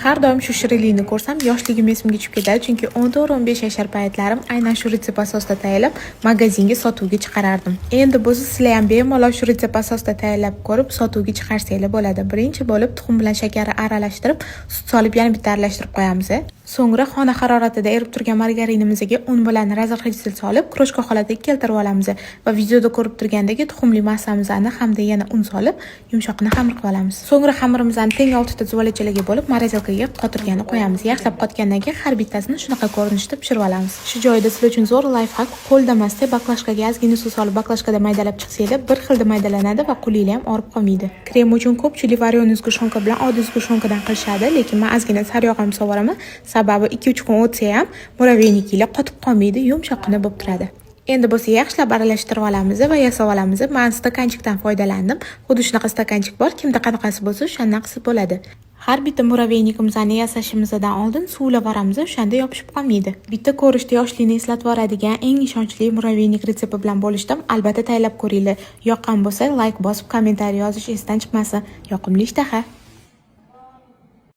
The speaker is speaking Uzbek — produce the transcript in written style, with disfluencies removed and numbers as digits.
Har doim shu shirinlikni ko'rsam, yoshligim esimga tushib ketadi, chunki 14-15 yashar paytlarim aynan shu retsept asosida tayyorlab, magazinga sotuvga chiqarardim. Endi bo'lsa sizlar ham bemalol shu retsept asosida tayyorlab ko'rib, sotuvga chiqarsanglar bo'ladi. Birinchi bo'lib tuxum bilan shakarni aralashtirib, sut solib yana bitta aralashtirib qo'yamiz. So'ngra xona haroratida erib turgan margarinimizga un bilan razg'ochil solib, kroshka holatiga keltirib olamiz va videoda ko'rib turgandek tuxumli massamizni hamda yana un solib, yumshoqni xamir qilib olamiz. So'ngra xamirimizni teng 6 ta zuvalachalarga bo'lib, morozelkaga qotirgani qo'yamiz. Yaxshilab qotgandan keyin har bittasini shunaqa ko'rinishda pishirib olamiz. Shu joyida sizlar uchun zo'r layfhak: qo'lda emasda baklashkaga ozgina suv solib baklashkada maydalab chiqsanglar, bir xilda maydalanadi va qo'linglar ham og'rib qolmaydi. Krem uchun ko'pchilik varionoz sgushonka bilan oddiy sgushonkadan qilishadi, lekin men ozgina saryog' ham sovuraman. Sababi 2-3 kun o'tsa ham muravennikilar qotib qolmaydi, yumshoqqina bo'lib turadi. Endi bo'lsa yaxshilab aralashtirib olamiz va yasab olamiz. Men stakanchikdan foydalandim. Xuddi shunaqa stakanchik bor, kimda qanaqasi bo'lsa o'shandan qilsa bo'ladi. Har bitta muravennikimizni yasashimizdan oldin suvlab olamiz, o'shanda yopishib qolmaydi. Bitta ko'rishda yoshlikni eslatib yuboradigan eng ishonchli muravennik retsepti bilan bo'lishdim. Albatta tayyorlab ko'ringlar. Yoqqan bo'lsa, like bosib, kommentariy yozish esdan chiqmasin. Yoqimli ishtaha!